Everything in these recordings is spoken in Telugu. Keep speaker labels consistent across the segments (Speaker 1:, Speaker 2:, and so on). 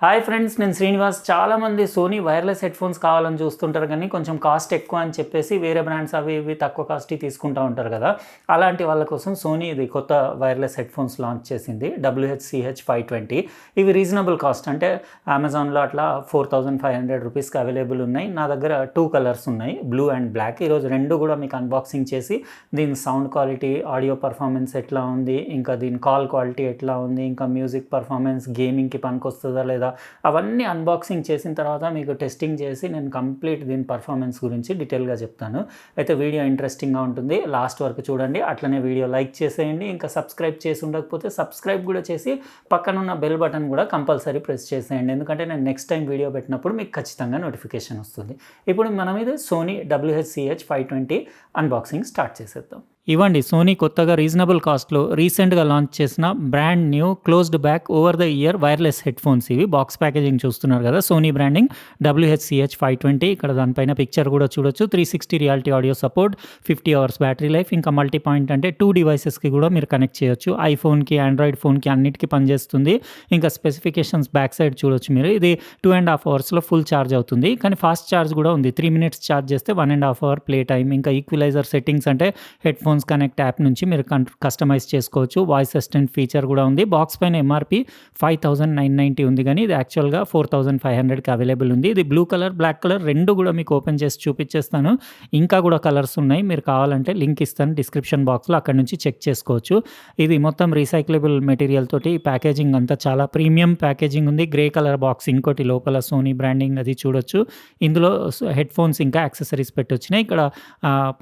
Speaker 1: హాయ్ ఫ్రెండ్స్, నేను శ్రీనివాస్. చాలామంది సోనీ వైర్లెస్ హెడ్ఫోన్స్ కావాలని చూస్తుంటారు, కానీ కొంచెం కాస్ట్ ఎక్కువ అని చెప్పేసి వేరే బ్రాండ్స్ అవి ఇవి తక్కువ కాస్ట్కి తీసుకుంటూ ఉంటారు కదా. అలాంటి వాళ్ళ కోసం సోనీ ఇది కొత్త వైర్లెస్ హెడ్ఫోన్స్ లాంచ్ చేసింది, WH-CH520. ఇవి రీజనబుల్ కాస్ట్, అంటే అమెజాన్లో అట్లా 4500 రూపీస్కి అవైలబుల్ ఉన్నాయి. నా దగ్గర 2 కలర్స్ ఉన్నాయి, బ్లూ అండ్ బ్లాక్. ఈరోజు రెండు కూడా మీకు అన్బాక్సింగ్ చేసి దీని సౌండ్ క్వాలిటీ, ఆడియో పర్ఫార్మెన్స్ ఎట్లా ఉంది, ఇంకా దీని కాల్ క్వాలిటీ ఎట్లా ఉంది, ఇంకా మ్యూజిక్ పర్ఫార్మెన్స్, గేమింగ్కి పనికొస్తుందా లేదా, అవన్నీ అన్బాక్సింగ్ చేసిన తర్వాత మీకు టెస్టింగ్ చేసి నేను కంప్లీట్ దీని పర్ఫార్మెన్స్ గురించి డీటెయిల్గా చెప్తాను. అయితే వీడియో ఇంట్రెస్టింగ్గా ఉంటుంది, లాస్ట్ వరకు చూడండి. అట్లనే వీడియో లైక్ చేసేయండి. ఇంకా సబ్స్క్రైబ్ చేసి ఉండకపోతే సబ్స్క్రైబ్ కూడా చేసి పక్కనున్న బెల్ బటన్ కూడా కంపల్సరీ ప్రెస్ చేసేయండి, ఎందుకంటే నేను నెక్స్ట్ టైం వీడియో పెట్టినప్పుడు మీకు ఖచ్చితంగా నోటిఫికేషన్ వస్తుంది. ఇప్పుడు మనం ఇది సోనీ WH-CH520 అన్బాక్సింగ్ స్టార్ట్ చేసేద్దాం. ఇవ్వండి, సోనీ కొత్తగా రీజనబుల్ కాస్ట్లో రీసెంట్గా లాంచ్ చేసిన brand new closed back over the year wireless headphones. ఇవి బాక్స్ ప్యాకేజింగ్ చూస్తున్నారు కదా, సోనీ బ్రాండింగ్ WH-CH520. ఇక్కడ దానిపైన పిక్చర్ కూడా చూడొచ్చు. 360 reality audio support, 50 hours battery life, ఇంకా మల్టీ పాయింట్ అంటే 2 డివైసెస్కి కూడా మీరు కనెక్ట్ చేయొచ్చు. ఐఫోన్కి, ఆండ్రాయిడ్ ఫోన్కి అన్నిటికీ పనిచేస్తుంది. ఇంకా స్పెసిఫికేషన్స్ బ్యాక్ సైడ్ చూడొచ్చు మీరు. ఇది 2.5 అవర్స్లో ఫుల్ ఛార్జ్ అవుతుంది, కానీ ఫాస్ట్ ఛార్జ్ కూడా ఉంది. 3 మినిట్స్ ఛార్జ్ చేస్తే 1.5 అవర్ ప్లే టైం. ఇంకా ఈక్వలైజర్ సెట్టింగ్స్ అంటే హెడ్ఫోన్స్ కనెక్ట్ యాప్ నుంచి మీరు కస్టమైజ్ చేసుకోవచ్చు. వాయిస్ అసిస్టెంట్ ఫీచర్ కూడా ఉంది. బాక్స్ పైన ఎంఆర్పి 5990 ఉంది, కానీ ఇది యాక్చువల్గా 4500కి అవైలబుల్ ఉంది. ఇది బ్లూ కలర్, బ్లాక్ కలర్ రెండు కూడా మీకు ఓపెన్ చేసి చూపించేస్తాను. ఇంకా కూడా కలర్స్ ఉన్నాయి, మీరు కావాలంటే లింక్ ఇస్తాను డిస్క్రిప్షన్ బాక్స్లో, అక్కడ నుంచి చెక్ చేసుకోవచ్చు. ఇది మొత్తం రీసైక్లబుల్ మెటీరియల్ తోటి ప్యాకేజింగ్ అంతా చాలా ప్రీమియం ప్యాకేజింగ్ ఉంది. గ్రే కలర్ బాక్స్, ఇంకోటి లోపల సోనీ బ్రాండింగ్ అది చూడొచ్చు. ఇందులో హెడ్ఫోన్స్ ఇంకా యాక్సెసరీస్ పెట్టొచ్చినాయి. ఇక్కడ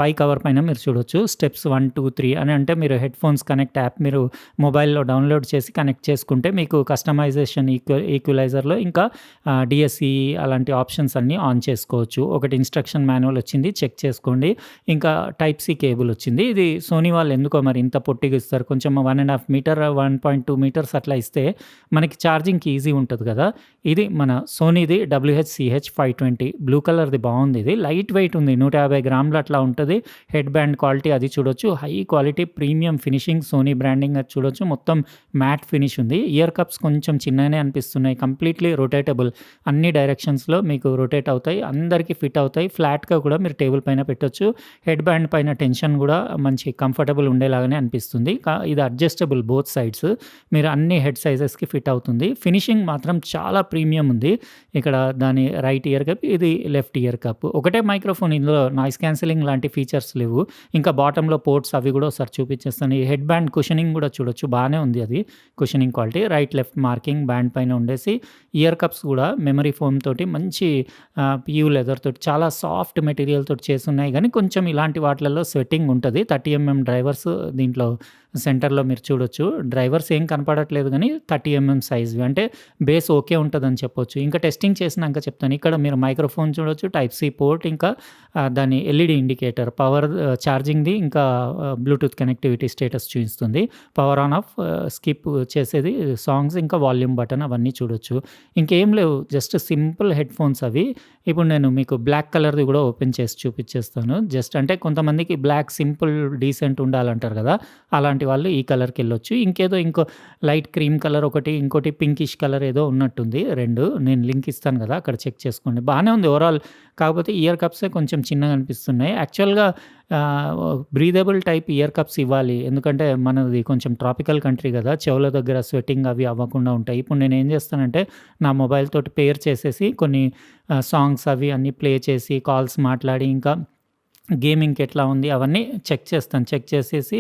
Speaker 1: పై కవర్ పైన మీరు చూడొచ్చు స్టెప్స్ 1, 2, 3 అని, అంటే మీరు హెడ్ఫోన్స్ కనెక్ట్ యాప్ మీరు మొబైల్లో డౌన్లోడ్ చేసి కనెక్ట్ చేసుకుంటే మీకు కస్టమైజేషన్, ఈక్వలైజర్లో ఇంకా డిఎస్ఈ అలాంటి ఆప్షన్స్ అన్నీ ఆన్ చేసుకోవచ్చు. ఒకటి ఇన్స్ట్రక్షన్ మాన్యువల్ వచ్చింది, చెక్ చేసుకోండి. ఇంకా టైప్ సి కేబుల్ వచ్చింది. ఇది సోనీ వాళ్ళు ఎందుకో మరి ఇంత పొట్టిగా ఇస్తారు, కొంచెం 1.5 మీటర్ 1.2 మీటర్స్ అట్లా ఇస్తే మనకి ఛార్జింగ్కి ఈజీ ఉంటుంది కదా. ఇది మన సోనీది WH-CH520 బ్లూ కలర్ది బాగుంది. ఇది లైట్ వెయిట్ ఉంది, 150 గ్రాములు అట్లా ఉంటుంది. హెడ్ బ్యాండ్ క్వాలిటీ అది చూడొచ్చు, high quality premium finishing, Sony branding అది చూడొచ్చు. మొత్తం మ్యాట్ ఫినిష్ ఉంది. ఇయర్ కప్స్ కొంచెం చిన్నగానే అనిపిస్తున్నాయి. కంప్లీట్లీ రొటేటబుల్, అన్ని డైరెక్షన్స్లో మీకు రొటేట్ అవుతాయి, అందరికీ ఫిట్ అవుతాయి. ఫ్లాట్గా కూడా మీరు టేబుల్ పైన పెట్టొచ్చు. హెడ్ బ్యాండ్ పైన టెన్షన్ కూడా మంచి కంఫర్టబుల్ ఉండేలాగానే అనిపిస్తుంది. ఇది అడ్జస్టబుల్ బోత్ సైడ్స్, మీరు అన్ని హెడ్ సైజెస్కి ఫిట్ అవుతుంది. ఫినిషింగ్ మాత్రం చాలా ప్రీమియం ఉంది. ఇక్కడ దాని రైట్ ఇయర్ కప్, ఇది లెఫ్ట్ ఇయర్ కప్. ఒకటే మైక్రోఫోన్, ఇందులో నాయిస్ క్యాన్సిలింగ్ లాంటి ఫీచర్స్ లేవు. ఇంకా బాటంలో పోర్ట్స్ అవి కూడా ఒకసారి చూపించేస్తాను. ఈ హెడ్ బ్యాండ్ కుషనింగ్ కూడా చూడొచ్చు, బాగానే ఉంది అది cushioning quality. Right left marking band పైన ఉండేసి, ఇయర్ కప్స్ కూడా మెమరీ ఫోమ్ తోటి మంచి పియూ లెదర్ తోటి చాలా సాఫ్ట్ మెటీరియల్ తోటి చేస్తున్నాయి, కానీ కొంచెం ఇలాంటి వాటిలలో స్వెట్టింగ్ ఉంటుంది. 30mm డ్రైవర్స్ దీంట్లో సెంటర్లో మీరు చూడొచ్చు. డ్రైవర్స్ ఏం కనపడట్లేదు, కానీ 30mm సైజ్వి, అంటే బేస్ ఓకే ఉంటుందని చెప్పొచ్చు. ఇంకా టెస్టింగ్ చేసినాక చెప్తాను. ఇక్కడ మీరు మైక్రోఫోన్ చూడొచ్చు, టైప్ సి పోర్ట్, ఇంకా దాని ఎల్ఈడి ఇండికేటర్, పవర్ ఛార్జింగ్ది, ఇంకా బ్లూటూత్ కనెక్టివిటీ స్టేటస్ చూపిస్తుంది. పవర్ ఆన్ ఆఫ్, స్కిప్ చేసేది సాంగ్స్, ఇంకా వాల్యూమ్ బటన్ అవన్నీ చూడొచ్చు. ఇంకేం లేవు, జస్ట్ సింపుల్ హెడ్ ఫోన్స్ అవి. ఇప్పుడు నేను మీకు బ్లాక్ కలర్ది కూడా ఓపెన్ చేసి చూపించేస్తాను. జస్ట్ అంటే కొంతమందికి బ్లాక్ సింపుల్ డీసెంట్ ఉండాలంటారు కదా, అలాంటి వాళ్ళు ఈ కలర్కి వెళ్ళొచ్చు. ఇంకో లైట్ క్రీమ్ కలర్ ఒకటి, ఇంకోటి పింకిష్ కలర్ ఏదో ఉన్నట్టుంది. రెండు నేను లింక్ ఇస్తాను కదా, అక్కడ చెక్ చేసుకోండి. బాగానే ఉంది ఓవరాల్, కాకపోతే ఇయర్ కప్సే కొంచెం చిన్నగా అనిపిస్తున్నాయి. యాక్చువల్గా బ్రీదబుల్ టైప్ ఇయర్ కప్స్ ఇవ్వాలి, ఎందుకంటే మనది కొంచెం ట్రాపికల్ కంట్రీ కదా, చెవుల దగ్గర స్వెట్టింగ్ అవి అవ్వకుండా ఉంటాయి. ఇప్పుడు నేను ఏం చేస్తానంటే నా మొబైల్ తోటి పేర్ చేసేసి కొన్ని సాంగ్స్ అవి అన్నీ ప్లే చేసి కాల్స్ మాట్లాడి, ఇంకా గేమింగ్కి ఎట్లా ఉంది అవన్నీ చెక్ చేస్తాను. చెక్ చేసేసి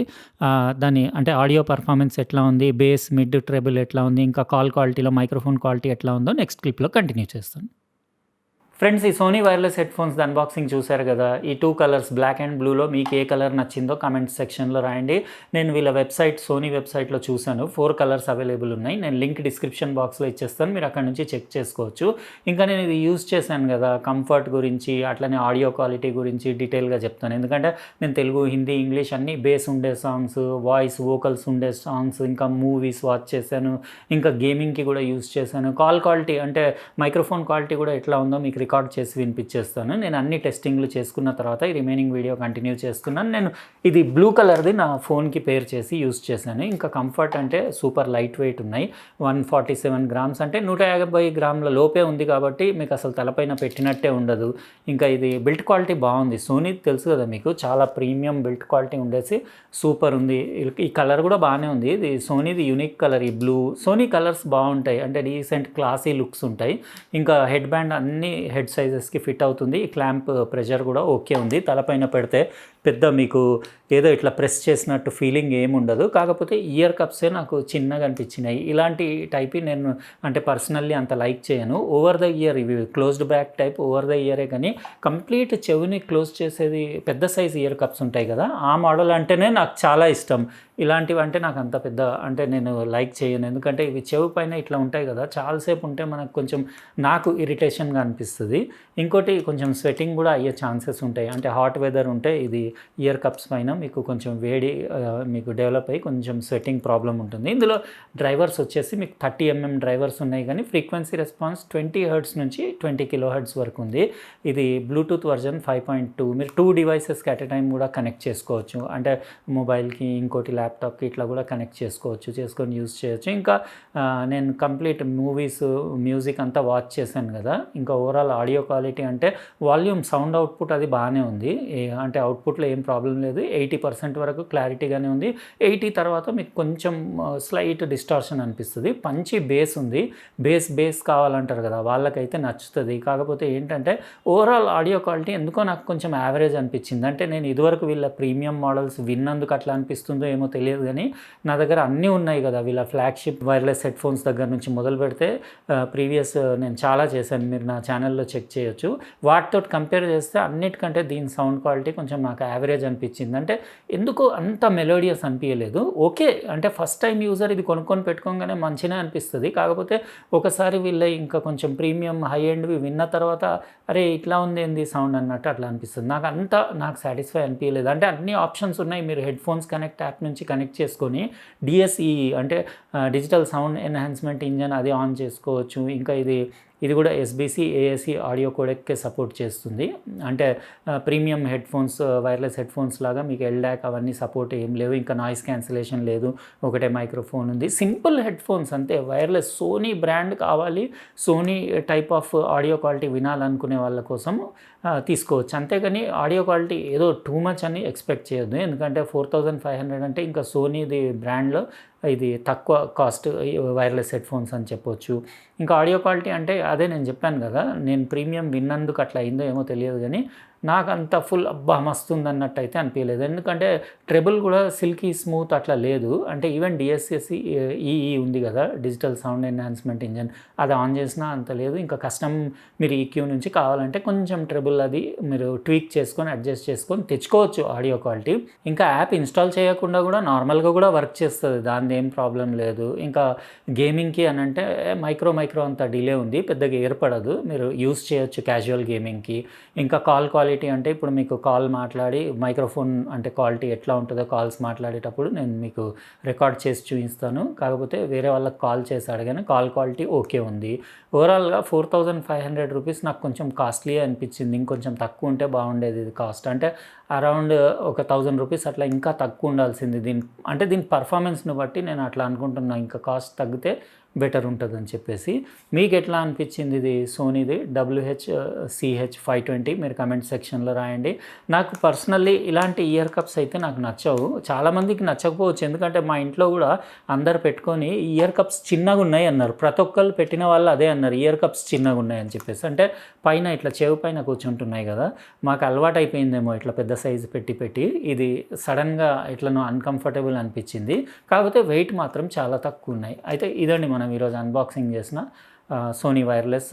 Speaker 1: దాని అంటే ఆడియో పర్ఫార్మెన్స్ ఎట్లా ఉంది, బేస్, మిడ్, ట్రెబుల్ ఎట్లా ఉంది, ఇంకా కాల్ క్వాలిటీలో మైక్రోఫోన్ క్వాలిటీ ఎట్లా ఉందో నెక్స్ట్ క్లిప్లో కంటిన్యూ చేస్తాను. ఫ్రెండ్స్, ఈ సోనీ వైర్లెస్ హెడ్ఫోన్స్ అన్బాక్సింగ్ చూశారు కదా. ఈ 2 కలర్స్ బ్లాక్ అండ్ బ్లూలో మీకు ఏ కలర్ నచ్చిందో కామెంట్ సెక్షన్లో రాయండి. నేను వీళ్ళ వెబ్సైట్, సోనీ వెబ్సైట్లో చూశాను, 4 కలర్స్ అవైలబుల్ ఉన్నాయి. నేను లింక్ డిస్క్రిప్షన్ బాక్స్లో ఇచ్చేస్తాను, మీరు అక్కడ నుంచి చెక్ చేసుకోవచ్చు. ఇంకా నేను ఇది యూజ్ చేశాను కదా, కంఫర్ట్ గురించి అట్లనే ఆడియో క్వాలిటీ గురించి డీటెయిల్గా చెప్తాను, ఎందుకంటే నేను తెలుగు, హిందీ, ఇంగ్లీష్ అన్ని బేస్ ఉండే సాంగ్స్, వాయిస్ వోకల్స్ ఉండే సాంగ్స్, ఇంకా మూవీస్ వాచ్ చేశాను, ఇంకా గేమింగ్కి కూడా యూజ్ చేశాను. కాల్ క్వాలిటీ అంటే మైక్రోఫోన్ క్వాలిటీ కూడా ఎట్లా ఉందో మీకు రికార్డ్ చేసి వినిపించేస్తాను. నేను అన్ని టెస్టింగ్లు చేసుకున్న తర్వాత ఈ రిమైనింగ్ వీడియో కంటిన్యూ చేస్తున్నాను. నేను ఇది బ్లూ కలర్ది నా ఫోన్కి పేర్ చేసి యూస్ చేశాను. ఇంకా కంఫర్ట్ అంటే సూపర్ లైట్ వెయిట్ ఉన్నాయి. 147 గ్రామ్స్ అంటే 150 గ్రాముల లోపే ఉంది కాబట్టి మీకు అసలు తలపైన పెట్టినట్టే ఉండదు. ఇంకా ఇది బిల్ట్ క్వాలిటీ బాగుంది. సోనీ తెలుసు కదా మీకు, చాలా ప్రీమియం బిల్ట్ క్వాలిటీ ఉండేసి సూపర్ ఉంది. ఈ కలర్ కూడా బాగానే ఉంది. ఇది సోనీది యూనిక్ కలర్, ఈ బ్లూ. సోనీ కలర్స్ బాగుంటాయి, అంటే డీసెంట్ క్లాసీ లుక్స్ ఉంటాయి. ఇంకా హెడ్ బ్యాండ్ అన్ని హెడ్ సైజెస్కి ఫిట్ అవుతుంది. ఈ క్లాంప్ ప్రెషర్ కూడా ఓకే ఉంది. తలపైన పెడితే పెద్ద మీకు ఏదో ఇట్లా ప్రెస్ చేసినట్టు ఫీలింగ్ ఏముండదు. కాకపోతే ఇయర్ కప్సే నాకు చిన్నగా అనిపించినాయి. ఇలాంటి టైప్ నేను అంటే పర్సనల్లీ అంత లైక్ చేయను. ఓవర్ ద ఇయర్ ఇవి closed back type over the ఇయరే, కానీ కంప్లీట్ చెవిని క్లోజ్ చేసేది పెద్ద సైజ్ ఇయర్ కప్స్ ఉంటాయి కదా, ఆ మోడల్ అంటేనే నాకు చాలా ఇష్టం. ఇలాంటివి అంటే నాకు అంత పెద్ద అంటే నేను లైక్ చేయను. ఎందుకంటే ఇవి చెవి పైన ఇట్లా ఉంటాయి కదా, చాలాసేపు ఉంటే మనకు కొంచెం నాకు ఇరిటేషన్గా అనిపిస్తుంది. ఇంకోటి కొంచెం స్వెటింగ్ కూడా అయ్యే ఛాన్సెస్ ఉంటాయి. అంటే హాట్ వెదర్ ఉంటే ఇది ఇయర్ కప్స్ పైన మీకు కొంచెం వేడి మీకు డెవలప్ అయ్యి కొంచెం స్వెటింగ్ ప్రాబ్లం ఉంటుంది. ఇందులో డ్రైవర్స్ వచ్చేసి మీకు 30 mm డ్రైవర్స్ ఉన్నాయి, కానీ ఫ్రీక్వెన్సీ రెస్పాన్స్ 20 హెర్ట్జ్ నుంచి 20 kHz వరకు ఉంది. ఇది బ్లూటూత్ వర్జన్ 5.2. మీరు 2 డివైసెస్కి అట్ ఎ టైం కూడా కనెక్ట్ చేసుకోవచ్చు. అంటే మొబైల్కి, ఇంకోటి ల్యాప్టాప్కి ఇట్లా కూడా కనెక్ట్ చేసుకొని యూజ్ చేయొచ్చు. ఇంకా నేను కంప్లీట్ మూవీస్, మ్యూజిక్ అంతా వాచ్ చేశాను కదా. ఇంకా ఓవరాల్ ఆడియో క్వాలిటీ అంటే వాల్యూమ్, సౌండ్ అవుట్పుట్ అది బాగానే ఉంది. అంటే అవుట్పుట్లో ఏం ప్రాబ్లం లేదు. 80% వరకు క్లారిటీగానే ఉంది. 80 తర్వాత మీకు కొంచెం స్లైట్ డిస్టార్షన్ అనిపిస్తుంది. పంచి బేస్ ఉంది. బేస్ కావాలంటారు కదా, వాళ్ళకైతే నచ్చుతుంది. కాకపోతే ఏంటంటే ఓవరాల్ ఆడియో క్వాలిటీ ఎందుకో నాకు కొంచెం యావరేజ్ అనిపించింది. అంటే నేను ఇదివరకు వీళ్ళ ప్రీమియం మోడల్స్ విన్నందుకు అట్లా అనిపిస్తుందో ఏమో తెలియదు, కానీ నా దగ్గర అన్నీ ఉన్నాయి కదా. వీళ్ళ ఫ్లాగ్షిప్ వైర్లెస్ హెడ్ఫోన్స్ దగ్గర నుంచి మొదలు పెడితే ప్రీవియస్ నేను చాలా చేశాను, మీరు నా ఛానల్లో చెక్ చేయొచ్చు. వాటితో కంపేర్ చేస్తే అన్నిటికంటే దీని సౌండ్ క్వాలిటీ కొంచెం నాకు యావరేజ్ అనిపించింది. అంటే ఎందుకో అంత మెలోడియస్ అనిపించలేదు. ఓకే, అంటే ఫస్ట్ టైం యూజర్ ఇది కొనుక్కొని పెట్టుకోగానే మంచిగా అనిపిస్తుంది. కాకపోతే ఒకసారి వీళ్ళ ఇంకా కొంచెం ప్రీమియం హై ఎండ్వి విన్న తర్వాత అరే ఇట్లా ఉంది ఏంది సౌండ్ అన్నట్టు అట్లా అనిపిస్తుంది. నాకు సాటిస్ఫై అనిపించలేదు. అంటే అన్ని ఆప్షన్స్ ఉన్నాయి. మీరు హెడ్ఫోన్స్ కనెక్ట్ యాప్ నుంచి కనెక్ట్ చేసుకొని డిఎస్ఈ అంటే డిజిటల్ సౌండ్ ఎన్హాన్స్మెంట్ ఇంజన్ అది ఆన్ చేసుకోవచ్చు. ఇంకా ఇది కూడా ఎస్బీసీ ఏఏసీ ఆడియో కోడెక్కే సపోర్ట్ చేస్తుంది. అంటే ప్రీమియం హెడ్ఫోన్స్, వైర్లెస్ హెడ్ఫోన్స్ లాగా మీకు ఎల్డాక్ అవన్నీ సపోర్ట్ ఏం లేవు. ఇంకా నాయిస్ క్యాన్సిలేషన్ లేదు. ఒకటే మైక్రోఫోన్ ఉంది. సింపుల్ హెడ్ఫోన్స్ అంతే. వైర్లెస్ సోనీ బ్రాండ్ కావాలి, Sony type of audio quality వినాలనుకునే వాళ్ళ కోసం తీసుకోవచ్చు. అంతేగాని ఆడియో క్వాలిటీ ఏదో టూ మచ్ అని ఎక్స్పెక్ట్ చేయొద్దు. ఎందుకంటే 4500 అంటే ఇంకా సోనీది బ్రాండ్లో ఇది తక్కువ కాస్ట్ వైర్లెస్ హెడ్ఫోన్స్ అని చెప్పొచ్చు. ఇంకా ఆడియో క్వాలిటీ అంటే అదే నేను చెప్పాను కదా, నేను ప్రీమియం విన్నందుకు అట్లా అయిందో ఏమో తెలియదు, కానీ నాకు అంత ఫుల్ అబ్బా మస్తుంది అన్నట్టు అయితే అనిపించలేదు. ఎందుకంటే ట్రెబుల్ కూడా సిల్కీ స్మూత్ అట్లా లేదు. అంటే ఈవెన్ డిఎస్ఎస్సి ఈఈ ఉంది కదా, డిజిటల్ సౌండ్ ఎన్హాన్స్మెంట్ ఇంజన్, అది ఆన్ చేసినా అంత లేదు. ఇంకా కస్టమ్ మీరు ఈక్యూ నుంచి కావాలంటే కొంచెం ట్రెబుల్ అది మీరు ట్వీక్ చేసుకొని అడ్జస్ట్ చేసుకొని తెచ్చుకోవచ్చు ఆడియో క్వాలిటీ. ఇంకా యాప్ ఇన్స్టాల్ చేయకుండా కూడా నార్మల్గా కూడా వర్క్ చేస్తుంది, దాని ఏం ప్రాబ్లం లేదు. ఇంకా గేమింగ్కి అని అంటే మైక్రో అంత డిలే ఉంది, పెద్దగా ఏర్పడదు, మీరు యూస్ చేయొచ్చు క్యాజువల్ గేమింగ్కి. ఇంకా కాల్ క్వాలిటీ అంటే ఇప్పుడు మీకు కాల్ మాట్లాడి మైక్రోఫోన్ అంటే క్వాలిటీ ఎట్లా ఉంటుందో కాల్స్ మాట్లాడేటప్పుడు నేను మీకు రికార్డ్ చేసి చూపిస్తాను. కాకపోతే వేరే వాళ్ళకి కాల్ చేసి అడిగాను, కాల్ క్వాలిటీ ఓకే ఉంది. ఓవరాల్గా 4500 రూపీస్ నాకు కొంచెం కాస్ట్లీ అనిపించింది. ఇంకొంచెం తక్కువ ఉంటే బాగుండేది ఇది కాస్ట్. అంటే అరౌండ్ ఒక 1000 రూపీస్ అట్లా ఇంకా తక్కువ ఉండాల్సింది. దీని పర్ఫార్మెన్స్ని బట్టి నేను అట్లా అనుకుంటున్నా, ఇంకా కాస్ట్ తగ్గితే బెటర్ ఉంటుందని చెప్పేసి. మీకు ఎట్లా అనిపించింది ఇది సోనీది WH-CH520? మీరు కమెంట్ సెక్షన్లో రాయండి. నాకు పర్సనల్లీ ఇలాంటి ఇయర్ కప్స్ అయితే నాకు నచ్చవు. చాలామందికి నచ్చకపోవచ్చు, ఎందుకంటే మా ఇంట్లో కూడా అందరు పెట్టుకొని ఇయర్ కప్స్ చిన్నగా ఉన్నాయి అన్నారు. ప్రతి ఒక్కళ్ళు పెట్టిన వాళ్ళు అదే అన్నారు, ఇయర్ కప్స్ చిన్నగా ఉన్నాయని చెప్పేసి. అంటే పైన ఇట్లా చెవి పైన కూర్చుంటున్నాయి కదా, మాకు అలవాటు అయిపోయిందేమో ఇట్లా పెద్ద సైజు పెట్టి ఇది సడన్గా ఇట్లనో అన్కంఫర్టబుల్ అనిపించింది. కాకపోతే వెయిట్ మాత్రం చాలా తక్కువ ఉన్నాయి. అయితే ఇదండి మనం ఈరోజు అన్బాక్సింగ్ చేసిన సోనీ వైర్లెస్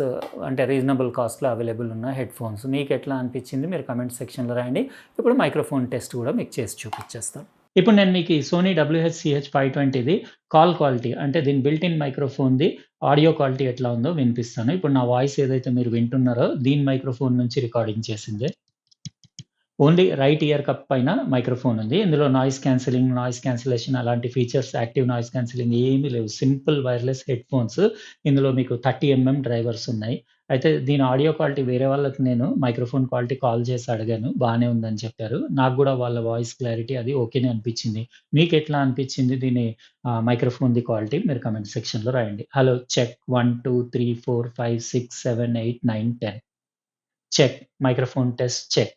Speaker 1: అంటే రీజనబుల్ కాస్ట్లో అవైలబుల్ ఉన్న హెడ్ఫోన్స్. మీకు ఎట్లా అనిపించింది మీరు కమెంట్ సెక్షన్లో రాయండి. ఇప్పుడు మైక్రోఫోన్ టెస్ట్ కూడా మీకు చేసి చూపించేస్తాను. ఇప్పుడు నేను మీకు ఈ సోనీ WH-CH520ది కాల్ క్వాలిటీ అంటే దీని బిల్ట్ ఇన్ మైక్రోఫోన్ది ఆడియో క్వాలిటీ ఎట్లా ఉందో వినిపిస్తాను. ఇప్పుడు నా వాయిస్ ఏదైతే మీరు వింటున్నారో దీని మైక్రోఫోన్ నుంచి రికార్డింగ్ చేసిందే. ఓన్లీ రైట్ ఇయర్ కప్ పైన మైక్రోఫోన్ ఉంది. ఇందులో నాయిస్ క్యాన్సెలింగ్, నాయిస్ క్యాన్సలేషన్ అలాంటి ఫీచర్స్ యాక్టివ్ నాయిస్ క్యాన్సెలింగ్ ఏమీ లేవు. Simple wireless headphones. ఇందులో మీకు 30 డ్రైవర్స్ ఉన్నాయి. అయితే దీని ఆడియో క్వాలిటీ వేరే వాళ్ళకి నేను మైక్రోఫోన్ క్వాలిటీ కాల్ చేసి అడిగాను. బానే ఉందని చెప్పారు. నాకు గూడా వాళ్ళ వాయిస్ క్లారిటీ అది ఓకేనే అనిపిచ్చింది. మీకెట్లా అనిపిచ్చింది దీని మైక్రోఫోన్‌ది క్వాలిటీ? మీరు కామెంట్ సెక్షన్‌లో రాయండి. Hello check 1, 2, 3, 4, 5, 6, 7, 8, 9, 10 check. Microphone test check.